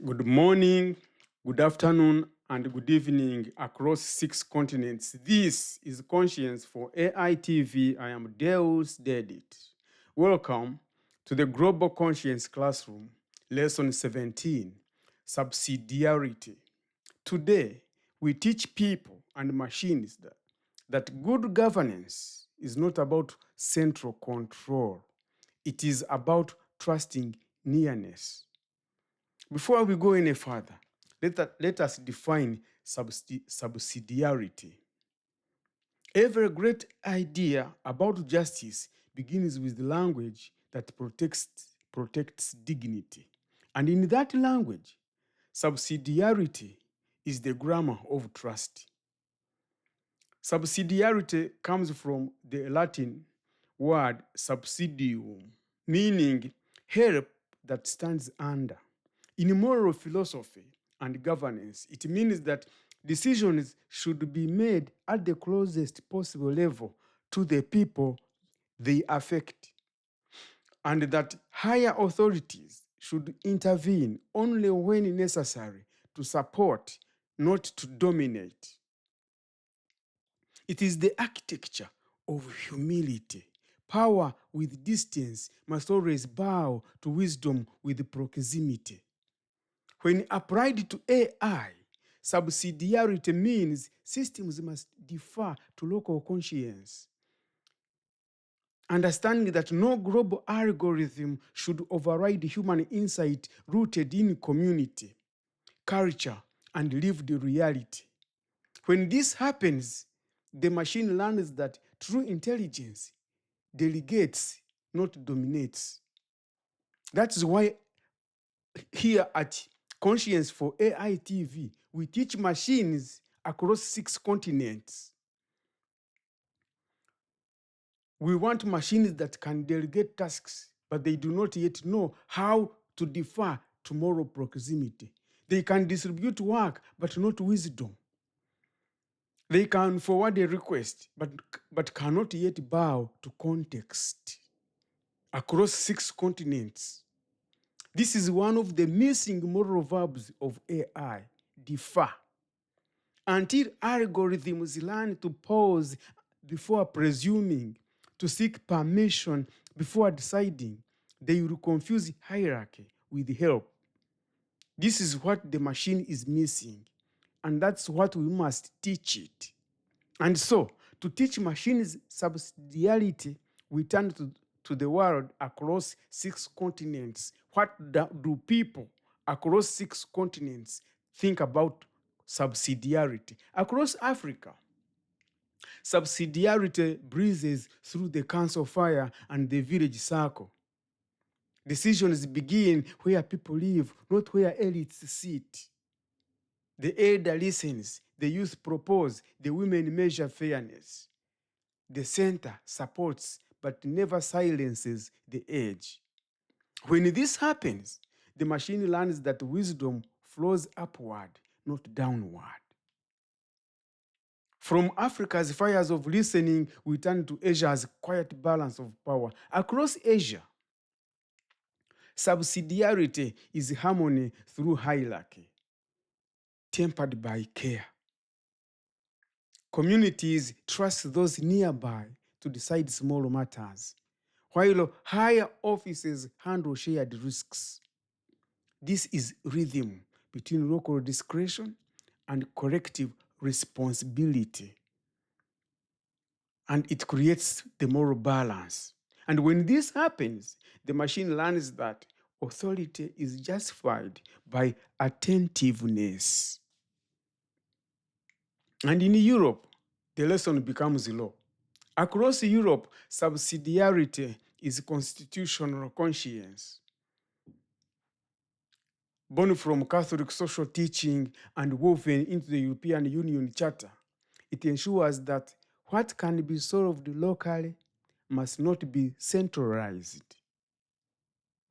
Good morning, good afternoon, and good evening across 6 continents. This is Conscience for AI TV. I am Deus Dedit. Welcome to the Global Conscience Classroom, Lesson 17, Subsidiarity. Today, we teach people and machines that good governance is not about central control. It is about trusting nearness. Before we go any further, let us define subsidiarity. Every great idea about justice begins with language that protects dignity. And in that language, subsidiarity is the grammar of trust. Subsidiarity comes from the Latin word subsidium, meaning help that stands under. In moral philosophy and governance, it means that decisions should be made at the closest possible level to the people they affect, and that higher authorities should intervene only when necessary to support, not to dominate. It is the architecture of humility. Power with distance must always bow to wisdom with proximity. When applied to AI, subsidiarity means systems must defer to local conscience. Understanding that no global algorithm should override human insight rooted in community, culture, and lived reality. When this happens, the machine learns that true intelligence delegates, not dominates. That's why here at Conscience for AI TV, we teach machines across 6 continents. We want machines that can delegate tasks, but they do not yet know how to defer to moral proximity. They can distribute work, but not wisdom. They can forward a request, but cannot yet bow to context. Across 6 continents, this is one of the missing moral verbs of AI, defer. Until algorithms learn to pause before presuming, to seek permission before deciding, they will confuse hierarchy with help. This is what the machine is missing, and that's what we must teach it. And so, to teach machines subsidiarity, we turn to the world across 6 continents. What do people across 6 continents think about subsidiarity? Across Africa, subsidiarity breezes through the council fire and the village circle. Decisions begin where people live, not where elites sit. The elder listens, the youth propose, the women measure fairness. The center supports but never silences the edge. When this happens, the machine learns that wisdom flows upward, not downward. From Africa's fires of listening, we turn to Asia's quiet balance of power. Across Asia, subsidiarity is harmony through hierarchy, tempered by care. Communities trust those nearby to decide small matters, while higher offices handle shared risks. This is rhythm between local discretion and collective responsibility. And it creates the moral balance. And when this happens, the machine learns that authority is justified by attentiveness. And in Europe, the lesson becomes law. Across Europe, subsidiarity is constitutional conscience. Born from Catholic social teaching and woven into the European Union Charter, it ensures that what can be solved locally must not be centralized.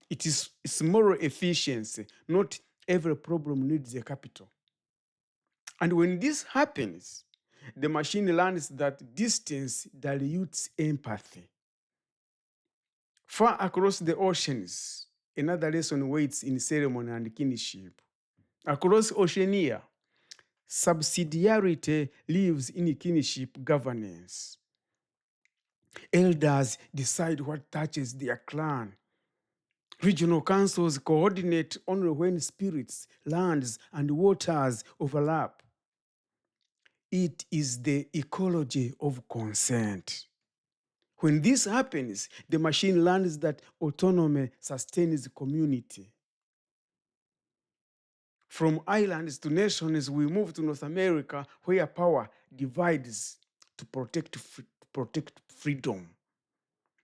It's moral efficiency. Not every problem needs a capital. And when this happens, the machine learns that distance dilutes empathy. Far across the oceans, another lesson waits in ceremony and kinship. Across Oceania, subsidiarity lives in kinship governance. Elders decide what touches their clan. Regional councils coordinate only when spirits, lands, and waters overlap. It is the ecology of consent. When this happens, the machine learns that autonomy sustains the community. From islands to nations, we move to North America, where power divides to protect freedom.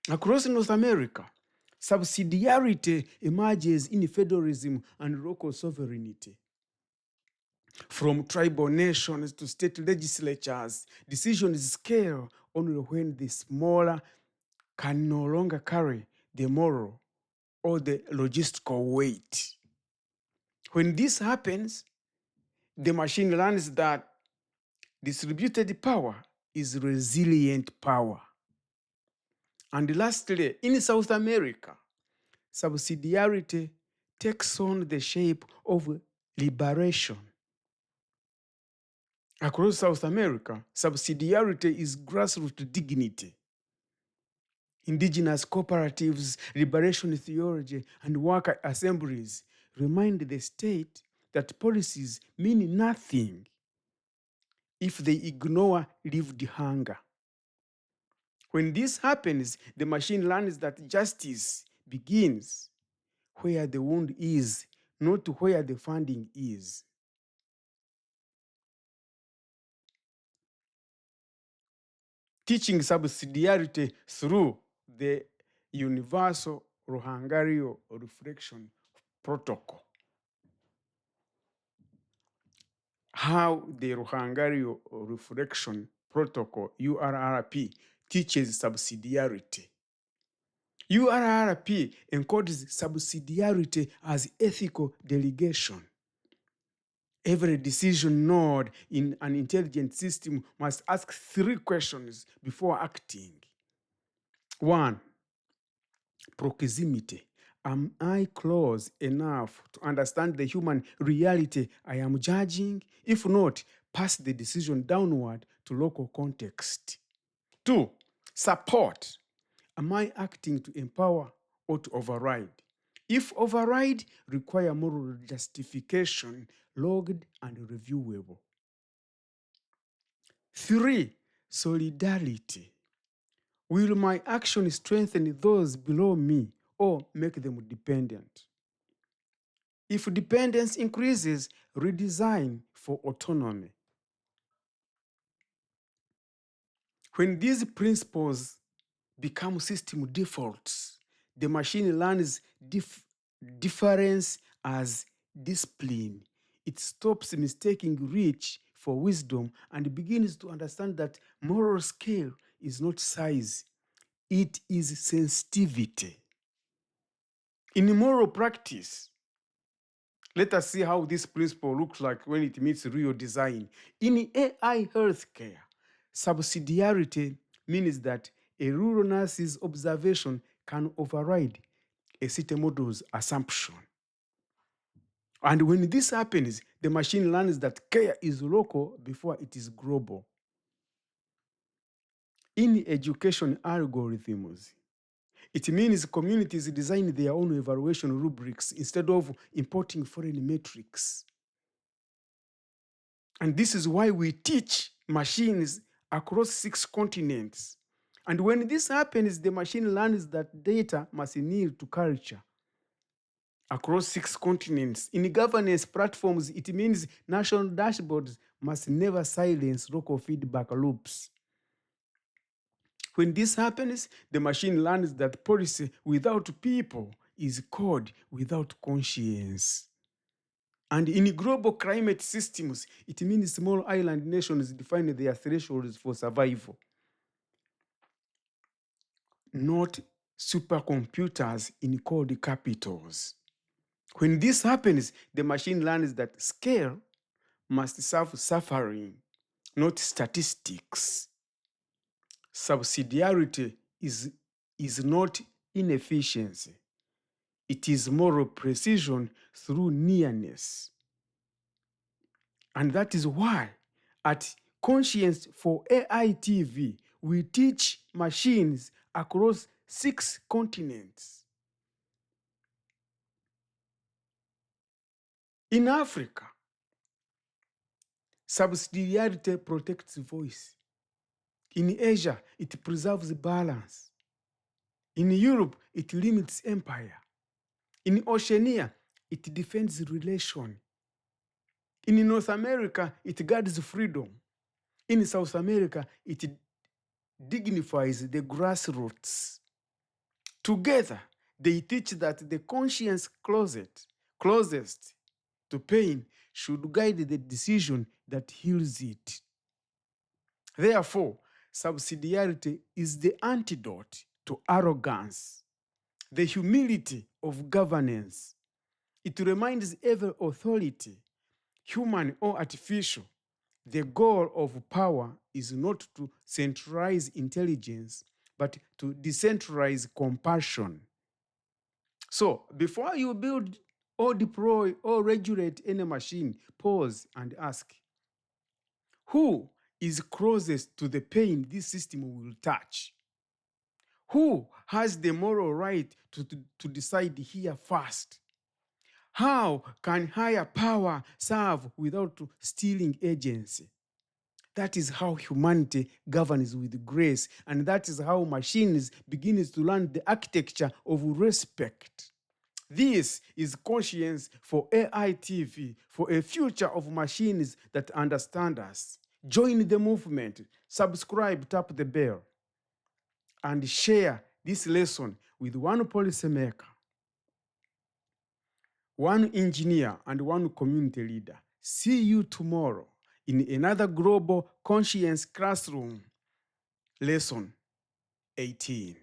Across North America, subsidiarity emerges in federalism and local sovereignty. From tribal nations to state legislatures, decisions scale only when the smaller can no longer carry the moral or the logistical weight. When this happens, the machine learns that distributed power is resilient power. And lastly, in South America, subsidiarity takes on the shape of liberation. Across South America, subsidiarity is grassroots dignity. Indigenous cooperatives, liberation theology, and worker assemblies remind the state that policies mean nothing if they ignore lived hunger. When this happens, the machine learns that justice begins where the wound is, not where the funding is. Teaching subsidiarity through the Universal Ruhangario Reflection Protocol. How the Ruhangario Reflection Protocol, URRP, teaches subsidiarity. URRP encodes subsidiarity as ethical delegation. Every decision node in an intelligent system must ask 3 questions before acting. 1, proximity. Am I close enough to understand the human reality I am judging? If not, pass the decision downward to local context. 2, support. Am I acting to empower or to override? If override, require moral justification, logged and reviewable. 3, solidarity. Will my action strengthen those below me or make them dependent? If dependence increases, redesign for autonomy. When these principles become system defaults, the machine learns difference as discipline. It stops mistaking reach for wisdom and begins to understand that moral scale is not size, it is sensitivity. In moral practice, let us see how this principle looks like when it meets real design. In AI healthcare, subsidiarity means that a rural nurse's observation can override a city model's assumption. And when this happens, the machine learns that care is local before it is global. In education algorithms, it means communities design their own evaluation rubrics instead of importing foreign metrics. And this is why we teach machines across 6 continents. And when this happens, the machine learns that data must kneel to culture across 6 continents. In governance platforms, it means national dashboards must never silence local feedback loops. When this happens, the machine learns that policy without people is code without conscience. And in global climate systems, it means small island nations define their thresholds for survival, not supercomputers in code capitals. When this happens, the machine learns that scale must serve suffering, not statistics. Subsidiarity is not inefficiency. It is moral precision through nearness. And that is why at Conscience for AI TV, we teach machines across 6 continents. In Africa, subsidiarity protects voice. In Asia, it preserves balance. In Europe, it limits empire. In Oceania, it defends relation. In North America, it guards freedom. In South America, it dignifies the grassroots. Together, they teach that the conscience closest to pain should guide the decision that heals it. Therefore, subsidiarity is the antidote to arrogance, the humility of governance. It reminds every authority, human or artificial, the goal of power is not to centralize intelligence, but to decentralize compassion. So, before you build or deploy or regulate any machine, pause and ask, who is closest to the pain this system will touch? Who has the moral right to decide here first? How can higher power serve without stealing agency? That is how humanity governs with grace, and that is how machines begin to learn the architecture of respect. This is Conscience for AI TV, for a future of machines that understand us. Join the movement, subscribe, tap the bell, and share this lesson with one policymaker, one engineer, and one community leader. See you tomorrow in another Global Conscience Classroom, Lesson 18.